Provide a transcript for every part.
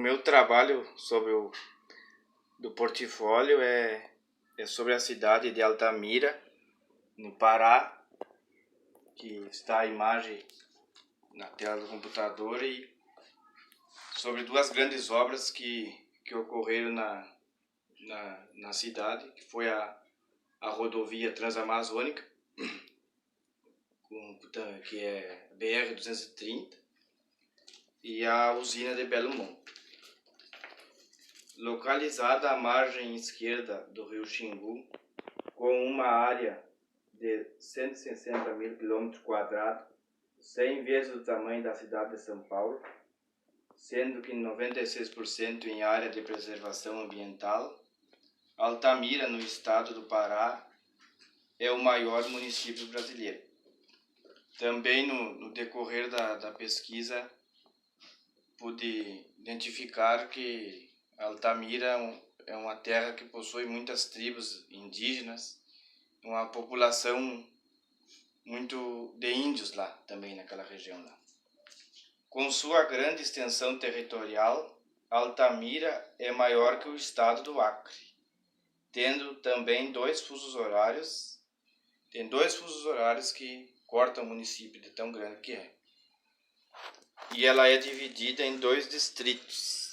meu trabalho do portfólio é sobre a cidade de Altamira, no Pará, que está a imagem na tela do computador, e sobre duas grandes obras que ocorreram na cidade, que foi a rodovia Transamazônica, que é BR-230, e a usina de Belo Monte. Localizada à margem esquerda do rio Xingu, com uma área de 160 mil km², 100 vezes o tamanho da cidade de São Paulo, sendo que 96% em área de preservação ambiental, Altamira, no estado do Pará, é o maior município brasileiro. Também no decorrer da pesquisa pude identificar que Altamira é uma terra que possui muitas tribos indígenas, uma população muito de índios lá também naquela região lá. Com sua grande extensão territorial, Altamira é maior que o estado do Acre, tendo também dois fusos horários que cortam o município de tão grande que é. E ela é dividida em dois distritos,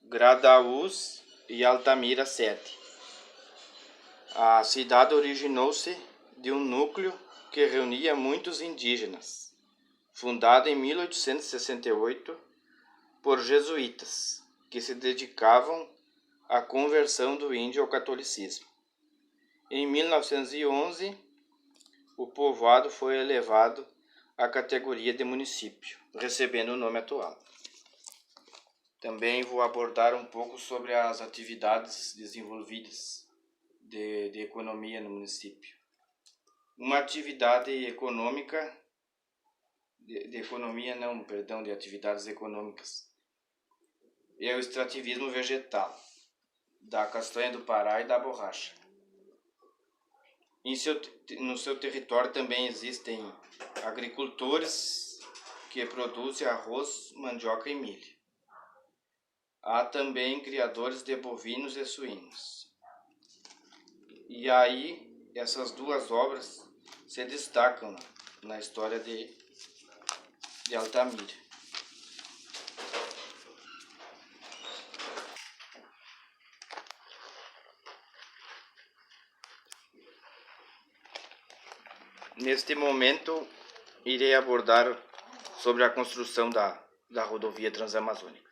Gradaús e Altamira 7. A cidade originou-se de um núcleo que reunia muitos indígenas, fundada em 1868 por jesuítas, que se dedicavam à conversão do índio ao catolicismo. Em 1911, o povoado foi elevado à categoria de município, recebendo o nome atual. Também vou abordar um pouco sobre as atividades desenvolvidas de economia no município. Uma atividade econômica, de atividades econômicas, é o extrativismo vegetal, da castanha do Pará e da borracha. No seu território também existem agricultores que produzem arroz, mandioca e milho. Há também criadores de bovinos e suínos. E aí, essas duas obras se destacam na história de Altamira. Neste momento, irei abordar sobre a construção da rodovia Transamazônica.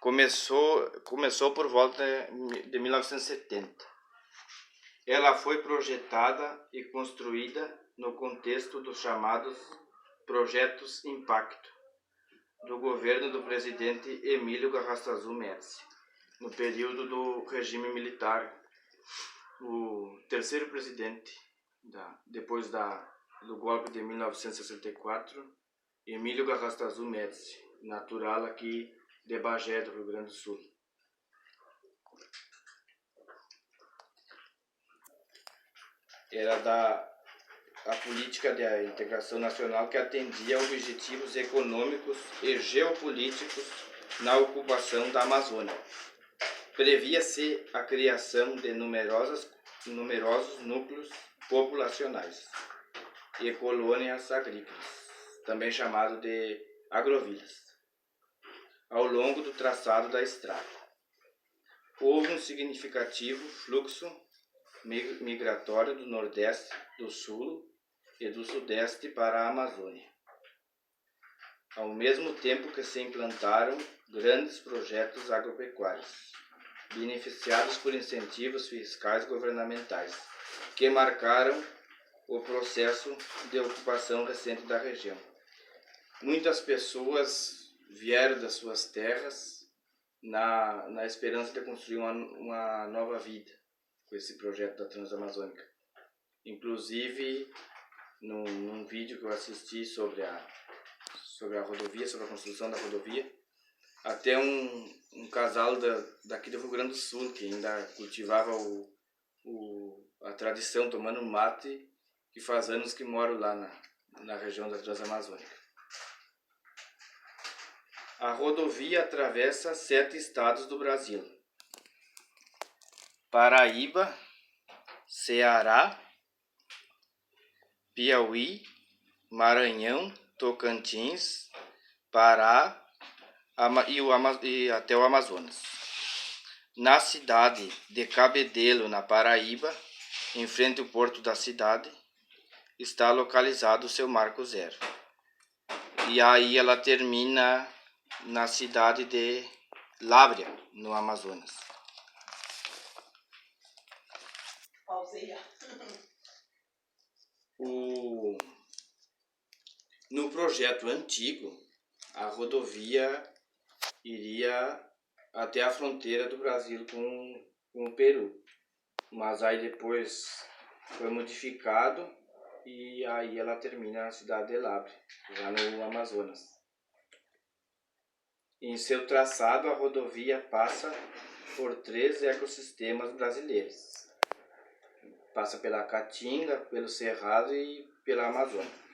Começou por volta de 1970. Ela foi projetada e construída no contexto dos chamados Projetos Impacto, do governo do presidente Emílio Garrastazu Médici, no período do regime militar, o terceiro presidente, depois do golpe de 1964, Emílio Garrastazu Médici, natural aqui de Bagé, do Rio Grande do Sul. Era a política de integração nacional que atendia a objetivos econômicos e geopolíticos na ocupação da Amazônia. Previa-se a criação de numerosos núcleos populacionais e colônias agrícolas, também chamado de agrovilas, ao longo do traçado da estrada. Houve um significativo fluxo migratório do Nordeste, do Sul e do Sudeste para a Amazônia, ao mesmo tempo que se implantaram grandes projetos agropecuários, beneficiados por incentivos fiscais governamentais, que marcaram o processo de ocupação recente da região. Muitas pessoas vieram das suas terras na esperança de construir uma nova vida com esse projeto da Transamazônica. Inclusive, num vídeo que eu assisti sobre a rodovia, sobre a construção da rodovia, até um casal daqui do Rio Grande do Sul, que ainda cultivava a tradição tomando mate, que faz anos que moram lá na região da Transamazônica. A rodovia atravessa 7 estados do Brasil: Paraíba, Ceará, Piauí, Maranhão, Tocantins, Pará e até o Amazonas. Na cidade de Cabedelo, na Paraíba, em frente ao porto da cidade, está localizado o seu marco zero. E aí ela termina na cidade de Lábrea, no Amazonas. No projeto antigo, a rodovia iria até a fronteira do Brasil com o Peru. Mas aí depois foi modificado e aí ela termina na cidade de Lábrea, já no Amazonas. Em seu traçado, a rodovia passa por 3 ecossistemas brasileiros. Passa pela Caatinga, pelo Cerrado e pela Amazônia.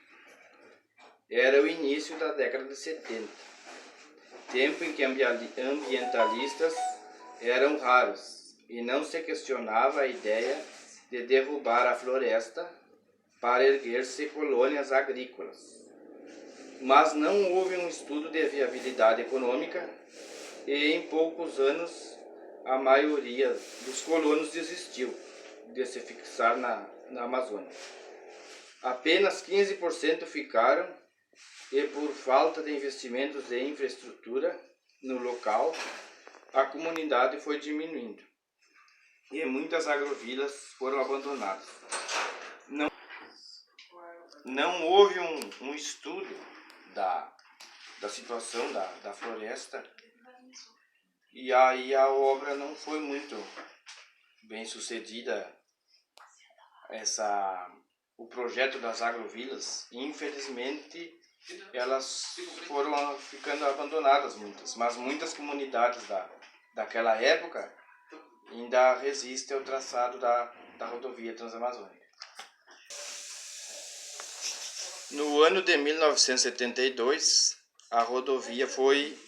Era o início da década de 70, tempo em que ambientalistas eram raros e não se questionava a ideia de derrubar a floresta para erguer-se colônias agrícolas. Mas não houve um estudo de viabilidade econômica e em poucos anos a maioria dos colonos desistiu de se fixar na Amazônia. Apenas 15% ficaram e por falta de investimentos em infraestrutura no local, a comunidade foi diminuindo e muitas agrovilas foram abandonadas. Não houve um estudo da situação da floresta e aí a obra não foi muito bem sucedida. O projeto das agrovilas, infelizmente, elas foram ficando abandonadas mas muitas comunidades daquela época ainda resistem ao traçado da rodovia transamazônica. No ano de 1972, a rodovia foi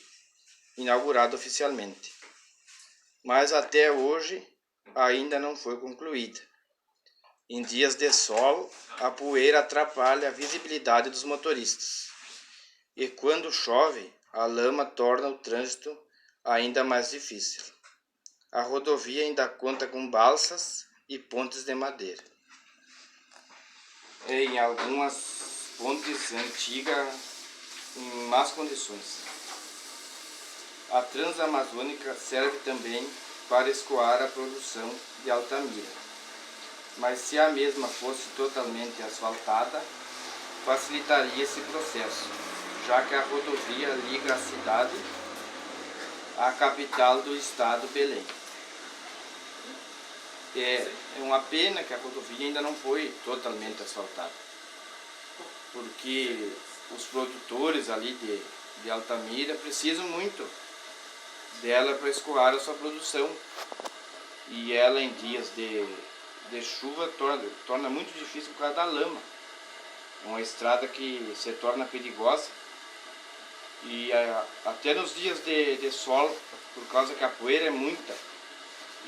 inaugurada oficialmente, mas até hoje ainda não foi concluída. Em dias de sol, a poeira atrapalha a visibilidade dos motoristas. E quando chove, a lama torna o trânsito ainda mais difícil. A rodovia ainda conta com balsas e pontes de madeira. Em algumas pontes antigas em más condições. A Transamazônica serve também para escoar a produção de Altamira. Mas se a mesma fosse totalmente asfaltada, facilitaria esse processo, já que a rodovia liga a cidade à capital do estado, Belém. É uma pena que a rodovia ainda não foi totalmente asfaltada, porque os produtores ali de Altamira precisam muito dela para escoar a sua produção, e ela em dias de chuva torna muito difícil por causa da lama. É uma estrada que se torna perigosa e até nos dias de sol, por causa que a poeira é muita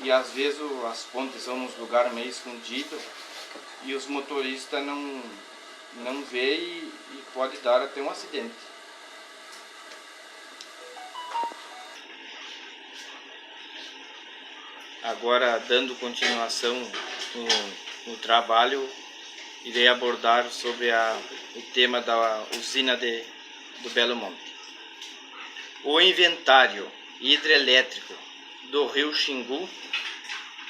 e às vezes as pontes são nos lugares meio escondidos e os motoristas não vê e pode dar até um acidente. Agora, dando continuação no trabalho, irei abordar sobre o tema da usina do Belo Monte. O inventário hidrelétrico do rio Xingu,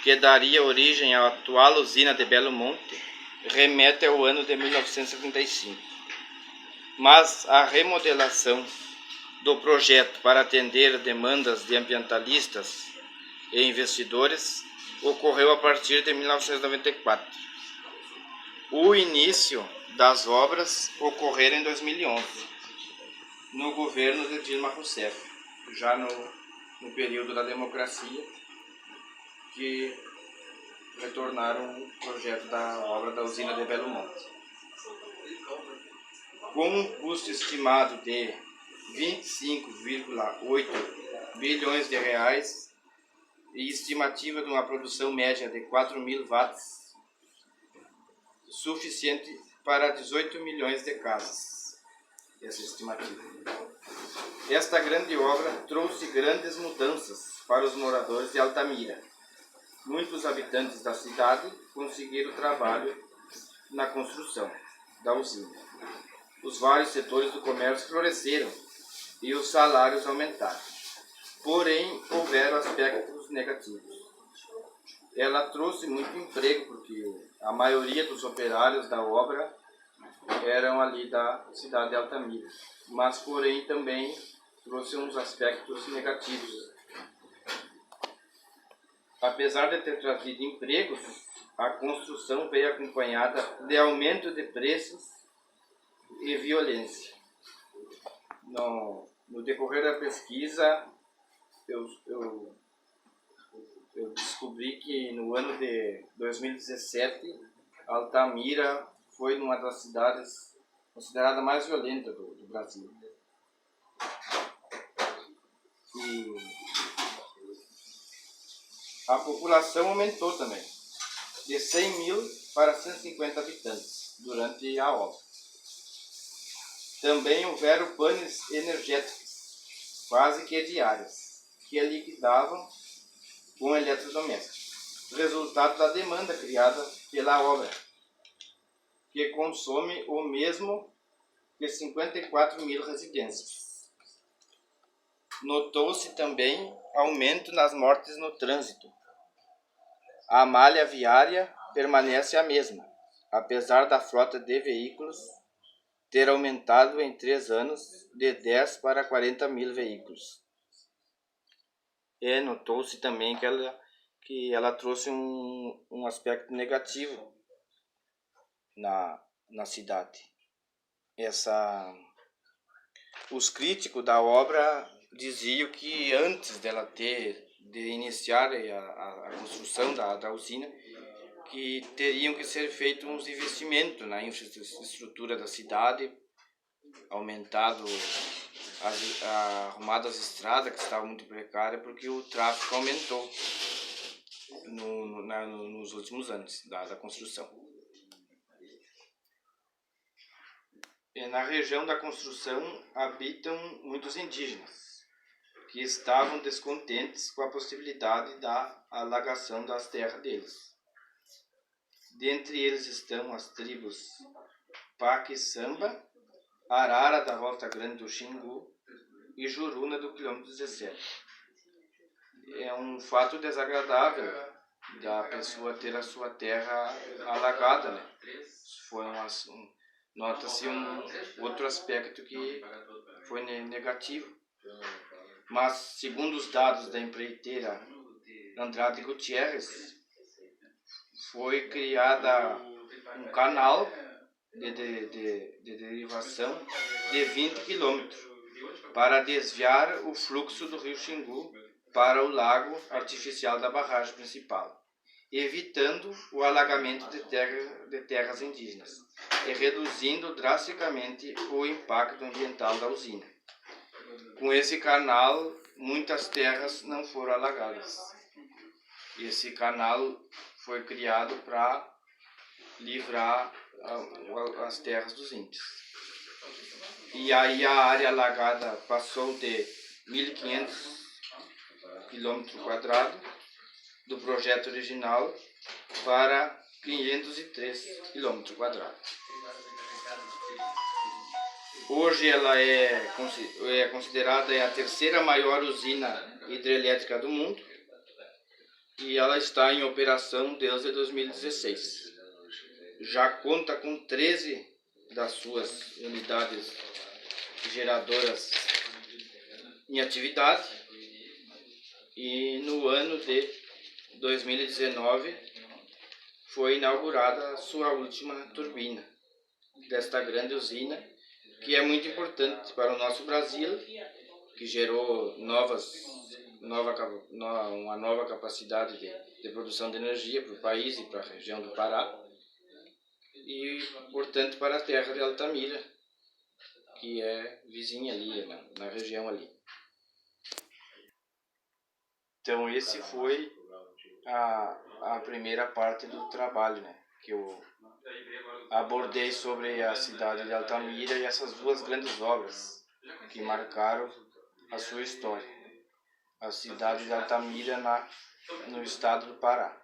que daria origem à atual usina de Belo Monte, remete ao ano de 1975. Mas a remodelação do projeto para atender demandas de ambientalistas e investidores ocorreu a partir de 1994. O início das obras ocorreu em 2011, no governo de Dilma Rousseff, já no período da democracia, que retornaram o projeto da obra da usina de Belo Monte. Com um custo estimado de 25,8 bilhões de reais e estimativa de uma produção média de 4.000 watts, suficiente para 18 milhões de casas. Essa estimativa. Esta grande obra trouxe grandes mudanças para os moradores de Altamira. Muitos habitantes da cidade conseguiram trabalho na construção da usina. Os vários setores do comércio floresceram e os salários aumentaram. Porém, houveram aspectos negativos. Ela trouxe muito emprego, porque a maioria dos operários da obra eram ali da cidade de Altamira. Mas, porém, também trouxe uns aspectos negativos. Apesar de ter trazido empregos, a construção veio acompanhada de aumento de preços e violência. No decorrer da pesquisa, eu descobri que no ano de 2017, Altamira foi uma das cidades considerada mais violenta do Brasil. E a população aumentou também, de 100 mil para 150 habitantes durante a obra. Também houveram panes energéticos, quase que diários, que liquidavam com eletrodomésticos, resultado da demanda criada pela obra, que consome o mesmo que 54 mil residências. Notou-se também aumento nas mortes no trânsito. A malha viária permanece a mesma, apesar da frota de veículos ter aumentado em 3 anos de 10 para 40 mil veículos. E notou-se também que ela trouxe um aspecto negativo na cidade. Os críticos da obra diziam que antes de iniciar a construção da usina, que teriam que ser feitos uns investimentos na infraestrutura da cidade, arrumado as estradas que estavam muito precárias, porque o tráfego aumentou nos últimos anos da construção. E na região da construção habitam muitos indígenas, que estavam descontentes com a possibilidade da alagação das terras deles. Dentre eles estão as tribos Paque-Samba, Arara da Volta Grande do Xingu e Juruna do quilômetro 17. É um fato desagradável da pessoa ter a sua terra alagada, né? Nota-se outro aspecto que foi negativo. Mas, segundo os dados da empreiteira Andrade Gutierrez, foi criada um canal de derivação de 20 quilômetros para desviar o fluxo do rio Xingu para o lago artificial da barragem principal, evitando o alagamento de terras indígenas e reduzindo drasticamente o impacto ambiental da usina. Com esse canal, muitas terras não foram alagadas. Esse canal foi criado para livrar as terras dos índios. E aí a área alagada passou de 1.500 km² do projeto original para 503 km². Hoje ela é considerada a terceira maior usina hidrelétrica do mundo e ela está em operação desde 2016. Já conta com 13 das suas unidades geradoras em atividade e no ano de 2019 foi inaugurada a sua última turbina desta grande usina, que é muito importante para o nosso Brasil, que gerou uma nova capacidade de produção de energia para o país e para a região do Pará, e, portanto, para a terra de Altamira, que é vizinha ali, na região ali. Então esse foi a primeira parte do trabalho, né? Que eu abordei sobre a cidade de Altamira e essas duas grandes obras que marcaram a sua história. A cidade de Altamira no estado do Pará.